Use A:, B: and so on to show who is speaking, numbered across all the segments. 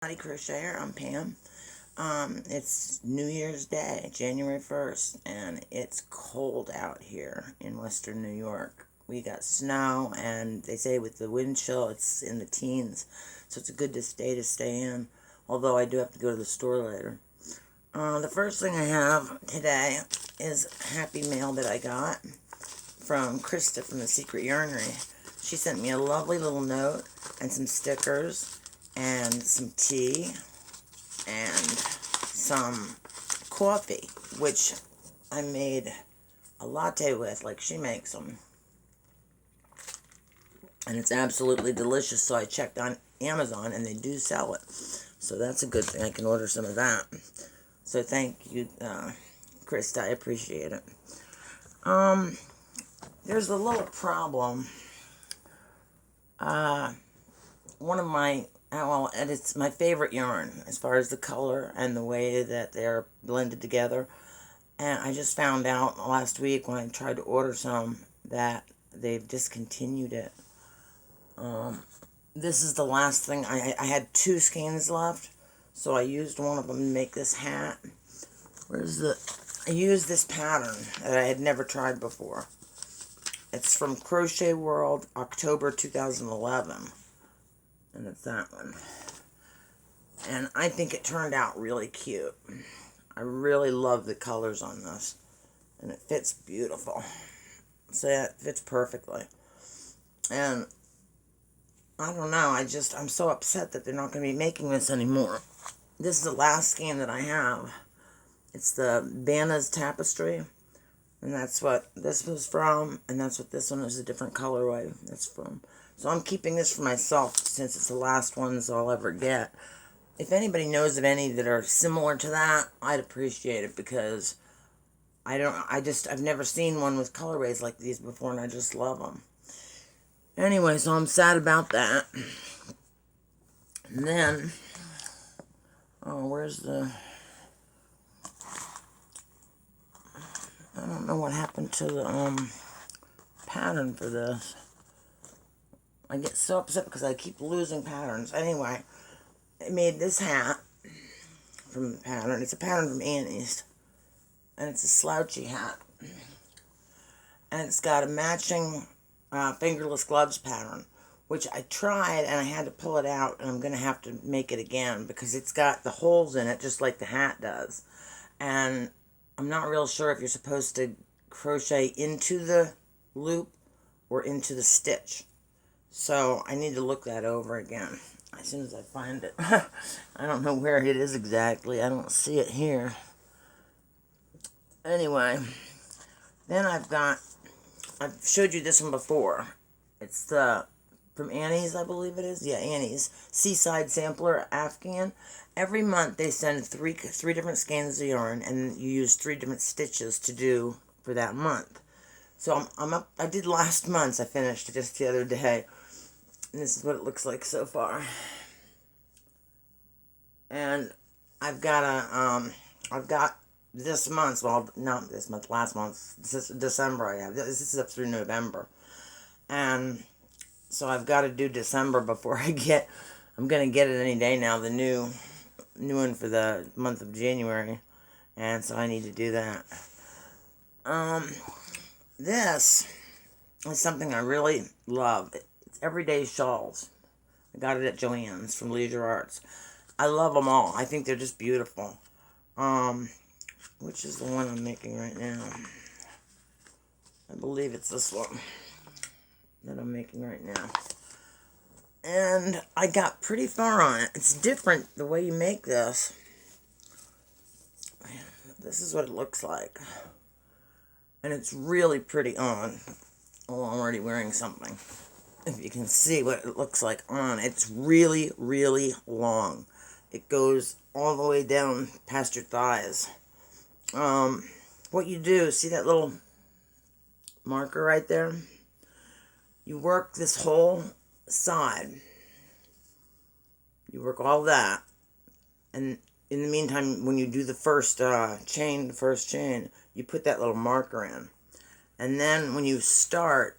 A: Howdy Crocheter, I'm Pam. It's New Year's Day, January 1st, and it's cold out here in western New York. We got snow, and they say with the wind chill, it's in the teens, so it's a good day to stay in, although I do have to go to the store later. The first thing I have today is happy mail that I got from Christa from the Secret Yarnery. She sent me a lovely little note and some stickers and some tea and some coffee, which I made a latte with, like she makes them. And it's absolutely delicious, so I checked on Amazon, and they do sell it. So that's a good thing. I can order some of that. So thank you, Christa. I appreciate it. There's a little problem. One of my, and it's my favorite yarn as far as the color and the way that they're blended together. And I just found out last week when I tried to order some that they've discontinued it. This is the last thing. I had 2 skeins left, so I used one of them to make this hat. I used this pattern that I had never tried before. It's from Crochet World, October 2011. And it's that one. And I think it turned out really cute. I really love the colors on this. And it fits beautiful. So yeah, it fits perfectly. And I don't know, I'm so upset that they're not going to be making this anymore. This is the last skein that I have. It's the Vanna's Tapestry. And that's what this was from. And that's what this one is, a different colorway that's from. So I'm keeping this for myself since it's the last ones I'll ever get. If anybody knows of any that are similar to that, I'd appreciate it, because I've never seen one with colorways like these before, and I just love them. Anyway, so I'm sad about that. And then, I don't know what happened to the pattern for this. I get so upset because I keep losing patterns. Anyway, I made this hat from the pattern. It's a pattern from Annie's. And it's a slouchy hat. And it's got a matching fingerless gloves pattern, which I tried and I had to pull it out, and I'm going to have to make it again because it's got the holes in it just like the hat does. And I'm not real sure if you're supposed to crochet into the loop or into the stitch. So I need to look that over again as soon as I find it. I don't know where it is exactly. I don't see it here. Anyway, then I've showed you this one before. It's from Annie's, I believe it is. Yeah, Annie's Seaside Sampler Afghan. Every month they send three different skeins of yarn, and you use 3 different stitches to do for that month. So I'm up. I did last month's. I finished it just the other day. And this is what it looks like so far. And I've got this month, well, not this month, last month, this is December I have. This is up through November. And so I've got to do December before I'm going to get it any day now, the new one for the month of January. And so I need to do that. This is something I really love. It's Everyday Shawls. I got it at Joann's from Leisure Arts. I love them all. I think they're just beautiful. Which is the one I'm making right now? I believe it's this one that I'm making right now. And I got pretty far on it. It's different the way you make this. This is what it looks like. And it's really pretty on. Oh, I'm already wearing something. If you can see what it looks like on. It's really, really long. It goes all the way down past your thighs. What you do, see that little marker right there? You work this whole side. You work all that. And in the meantime, when you do the first chain, you put that little marker in. And then when you start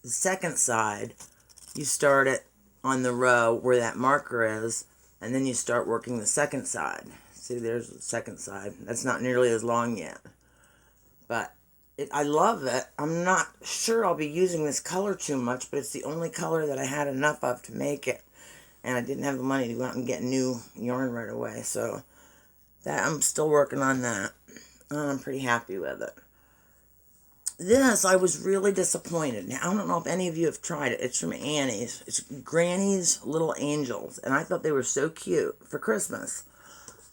A: the second side, you start it on the row where that marker is, And then you start working the second side. See, there's the second side. That's not nearly as long yet. But I love it. I'm not sure I'll be using this color too much, but it's the only color that I had enough of to make it. And I didn't have the money to go out and get new yarn right away. So that I'm still working on that. I'm pretty happy with it. This, I was really disappointed. Now, I don't know if any of you have tried it. It's from Annie's. It's Granny's Little Angels. And I thought they were so cute for Christmas.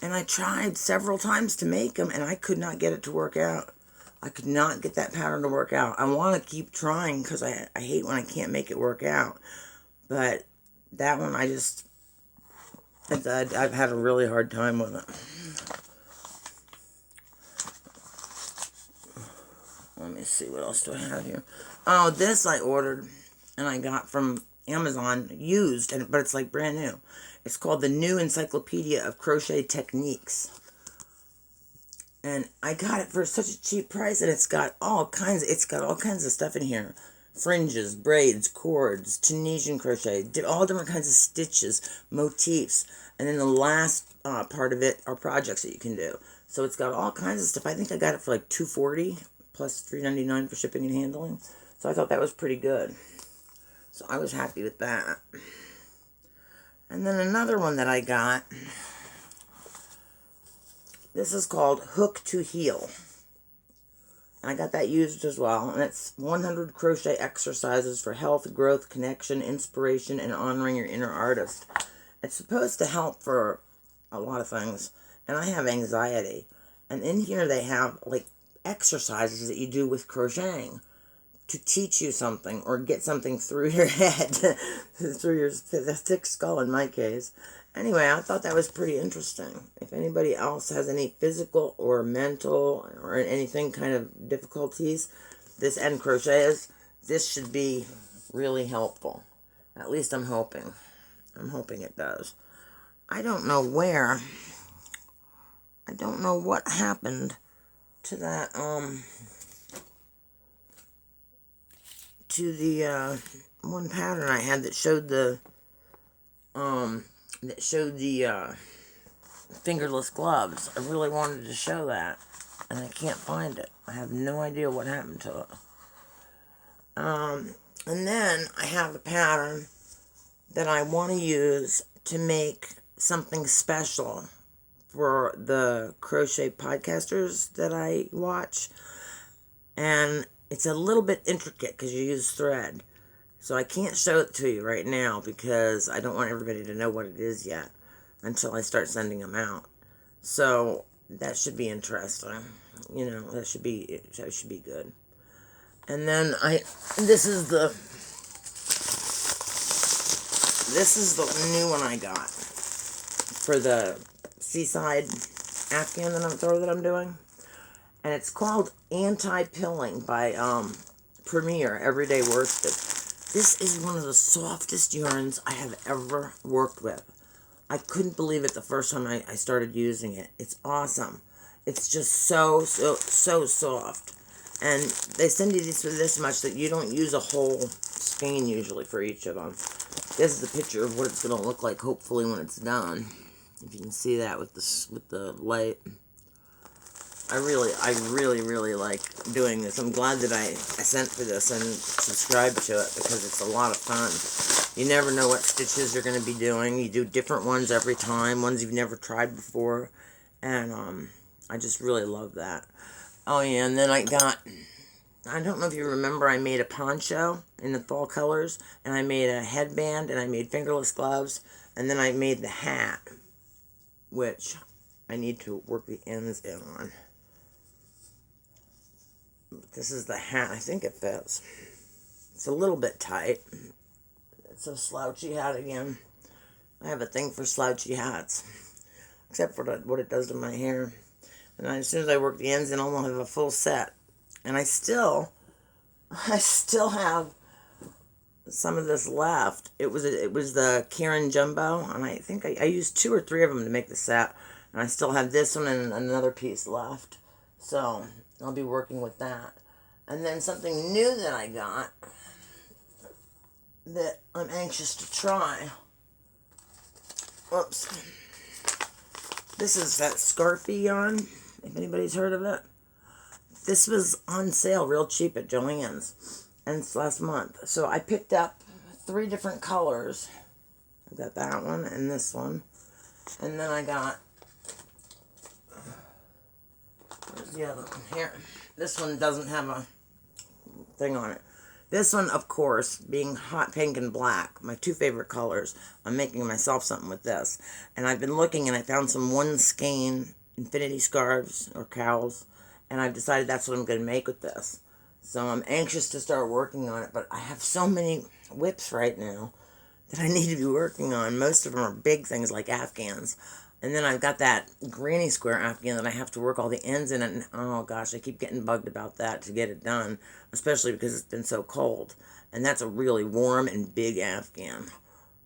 A: And I tried several times to make them, and I could not get it to work out. I could not get that pattern to work out. I want to keep trying because I hate when I can't make it work out. But that one, I've had a really hard time with it. Let me see, what else do I have here? Oh, this I ordered, and I got from Amazon, used, but it's like brand new. It's called the New Encyclopedia of Crochet Techniques. And I got it for such a cheap price, and it's got all kinds of stuff in here. Fringes, braids, cords, Tunisian crochet, all different kinds of stitches, motifs. And then the last part of it are projects that you can do. So it's got all kinds of stuff. I think I got it for like $2.40 plus $3.99 for shipping and handling. So I thought that was pretty good. So I was happy with that. And then another one that I got, this is called Hook to Heal. And I got that used as well. And it's 100 crochet exercises for health, growth, connection, inspiration, and honoring your inner artist. It's supposed to help for a lot of things. And I have anxiety. And in here they have like exercises that you do with crocheting to teach you something or get something through your head, through your thick skull in my case. Anyway, I thought that was pretty interesting. If anybody else has any physical or mental or anything kind of difficulties, this end crochets, this should be really helpful. At least I'm hoping. I'm hoping it does. I don't know where. I don't know what happened to that, to the, one pattern I had that showed the, fingerless gloves. I really wanted to show that, and I can't find it. I have no idea what happened to it. And then I have a pattern that I want to use to make something special for the crochet podcasters that I watch. And it's a little bit intricate because you use thread. So I can't show it to you right now because I don't want everybody to know what it is yet until I start sending them out. So that should be interesting. You know, that should be good. And then this is the new one I got for the Seaside Afghan that I'm doing. And it's called Anti-Pilling by Premier Everyday Worsted. This is one of the softest yarns I have ever worked with. I couldn't believe it the first time I started using it. It's awesome. It's just so soft. And they send you these for this much that you don't use a whole skein usually for each of them. This is a picture of what it's going to look like hopefully when it's done. If you can see that with the light. I really like doing this. I'm glad that I sent for this and subscribed to it because it's a lot of fun. You never know what stitches you're going to be doing. You do different ones every time, ones you've never tried before. And I just really love that. Oh yeah, and then I don't know if you remember, I made a poncho in the fall colors, and I made a headband, and I made fingerless gloves, and then I made the hat, which I need to work the ends in on. This is the hat. I think it fits. It's a little bit tight. It's a slouchy hat again. I have a thing for slouchy hats, except for what it does to my hair. And as soon as I work the ends in, I'll have a full set. And I still have some of this left. It was the Karen Jumbo, and I think I used 2 or 3 of them to make the set. And I still have this one and another piece left. So I'll be working with that. And then something new that I got that I'm anxious to try Whoops. This is that Scarfy yarn, if anybody's heard of it. This was on sale real cheap at Joann's, and it's last month. So I picked up 3 different colors. I got that one and this one. And then I got, where's the other one? Here. This one doesn't have a thing on it. This one, of course, being hot pink and black, my 2 favorite colors, I'm making myself something with this. And I've been looking and I found some one skein infinity scarves or cowls, and I've decided that's what I'm going to make with this. So I'm anxious to start working on it, but I have so many whips right now that I need to be working on. Most of them are big things like Afghans. And then I've got that granny square Afghan that I have to work all the ends in it. And oh gosh, I keep getting bugged about that to get it done, especially because it's been so cold. And that's a really warm and big Afghan.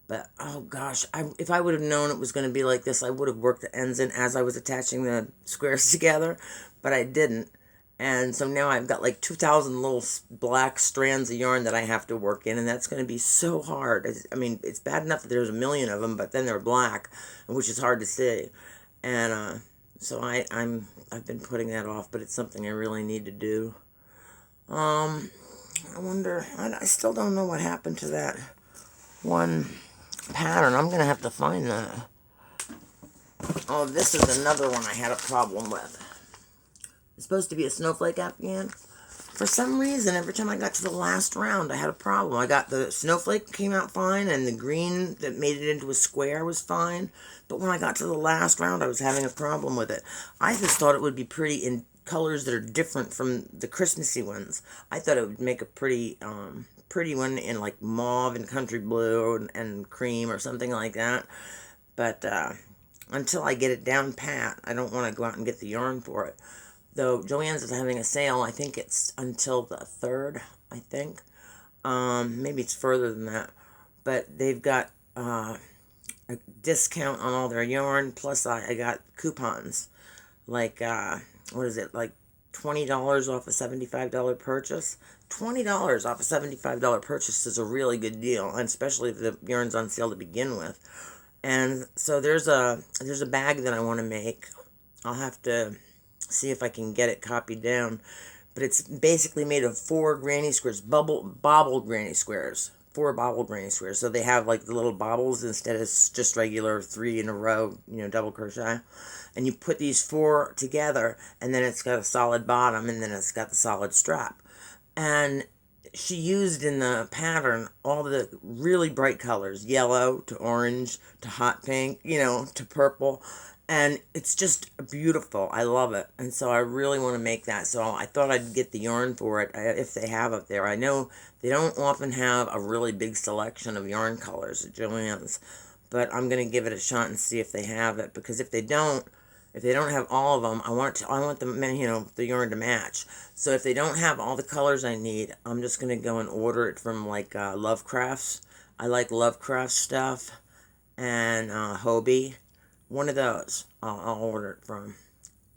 A: But oh gosh, if I would have known it was going to be like this, I would have worked the ends in as I was attaching the squares together. But I didn't. And so now I've got like 2,000 little black strands of yarn that I have to work in, and that's going to be so hard. I mean, it's bad enough that there's a million of them, but then they're black, which is hard to see. And so I've been putting that off, but it's something I really need to do. I wonder, I still don't know what happened to that one pattern. I'm going to have to find that. Oh, this is another one I had a problem with. It's supposed to be a snowflake Afghan. For some reason, every time I got to the last round, I had a problem. I got the snowflake came out fine, and the green that made it into a square was fine. But when I got to the last round, I was having a problem with it. I just thought it would be pretty in colors that are different from the Christmassy ones. I thought it would make a pretty one in like mauve and country blue and cream or something like that. But until I get it down pat, I don't want to go out and get the yarn for it. Though Joann's is having a sale, I think it's until the 3rd, I think. Maybe it's further than that. But they've got a discount on all their yarn, plus I got coupons. Like, what is it, like $20 off a $75 purchase? $20 off a $75 purchase is a really good deal, and especially if the yarn's on sale to begin with. And so there's a bag that I want to make. I'll have to see if I can get it copied down, but it's basically made of 4 granny squares, bobble granny squares, 4 bobble granny squares. So they have like the little bobbles instead of just regular 3 in a row, double crochet. And you put these 4 together, and then it's got a solid bottom, and then it's got the solid strap. And she used in the pattern all the really bright colors, yellow to orange to hot pink, to purple. And it's just beautiful. I love it. And so I really want to make that. So I thought I'd get the yarn for it if they have it there. I know they don't often have a really big selection of yarn colors at Joann's. But I'm going to give it a shot and see if they have it. Because if they don't have all of them, I want the yarn to match. So if they don't have all the colors I need, I'm just going to go and order it from like Lovecrafts. I like Lovecraft stuff. And Hobie. One of those I'll order it from.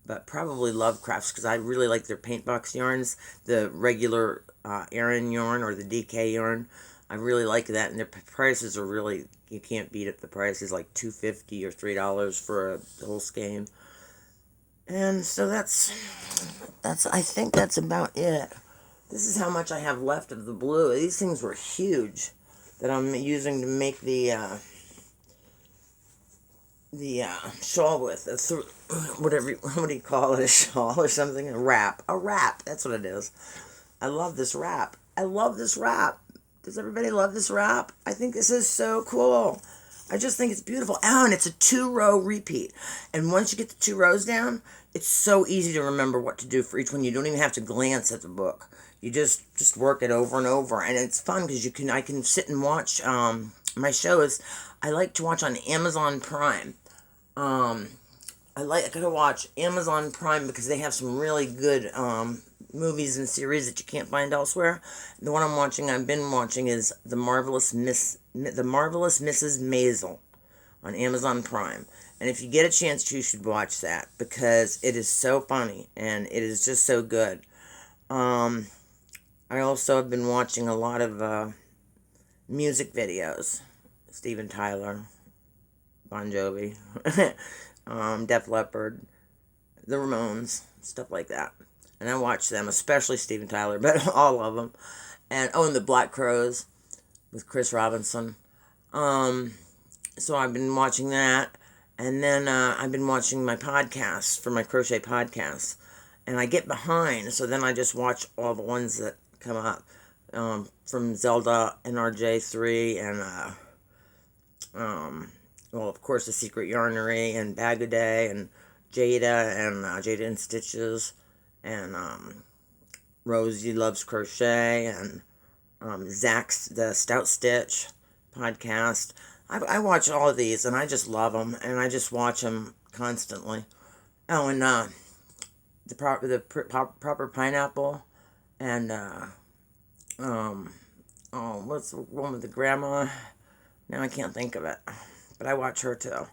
A: But probably Lovecrafts, because I really like their paint box yarns. The regular Aran yarn or the DK yarn. I really like that, and their prices are really, you can't beat it. The price is like $2.50 or $3 for a whole skein. And so that's I think that's about it. This is how much I have left of the blue. These things were huge that I'm using to make the shawl with. What do you call it, a shawl or something? A wrap, that's what it is. I love this wrap. Does everybody love this wrap? I think this is so cool. I just think it's beautiful. Oh, and it's a 2-row repeat. And once you get the 2 rows down, it's so easy to remember what to do for each one. You don't even have to glance at the book. You just work it over and over. And it's fun because I can sit and watch my shows. I like to watch on Amazon Prime. I gotta watch Amazon Prime because they have some really good movies and series that you can't find elsewhere. The one I've been watching is The Marvelous Mrs. Maisel on Amazon Prime. And if you get a chance, you should watch that because it is so funny and it is just so good. I also have been watching a lot of music videos. Steven Tyler. Bon Jovi, Def Leppard, the Ramones, stuff like that. And I watch them, especially Steven Tyler, but all of them. And the Black Crowes with Chris Robinson. So I've been watching that. And then I've been watching my podcasts for my crochet podcasts. And I get behind, so then I just watch all the ones that come up. From Zelda NRJ3 and, well, of course, the Secret Yarnery and Bag a Day and Jada and Jada and Stitches and Rosie Loves Crochet and Zach's The Stout Stitch podcast. I watch all of these and I just love them and I just watch them constantly. Oh, and the proper pineapple and what's the one with the grandma? Now I can't think of it, but I watch her too,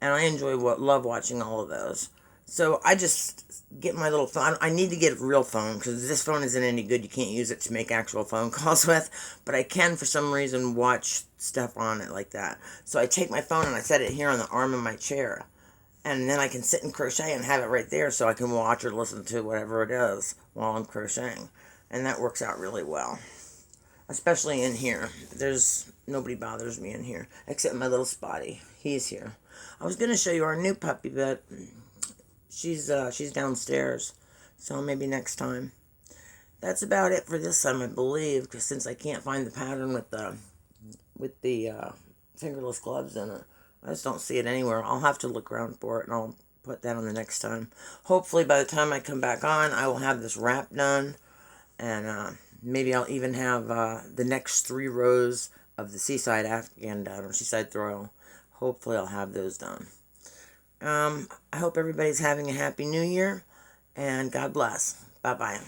A: and I love watching all of those. So I just get my little phone. I need to get a real phone because this phone isn't any good. You can't use it to make actual phone calls with, but I can for some reason watch stuff on it like that. So I take my phone and I set it here on the arm of my chair, and then I can sit and crochet and have it right there so I can watch or listen to whatever it is while I'm crocheting, and that works out really well. Especially in here. Nobody bothers me in here. Except my little Spotty. He's here. I was going to show you our new puppy, but she's downstairs. So maybe next time. That's about it for this time, I believe. Because since I can't find the pattern with the fingerless gloves in it. I just don't see it anywhere. I'll have to look around for it, and I'll put that on the next time. Hopefully by the time I come back on, I will have this wrap done. And maybe I'll even have the next 3 rows of the Seaside Afghan done, or Seaside Throw. Hopefully I'll have those done. I hope everybody's having a happy new year, and God bless. Bye-bye.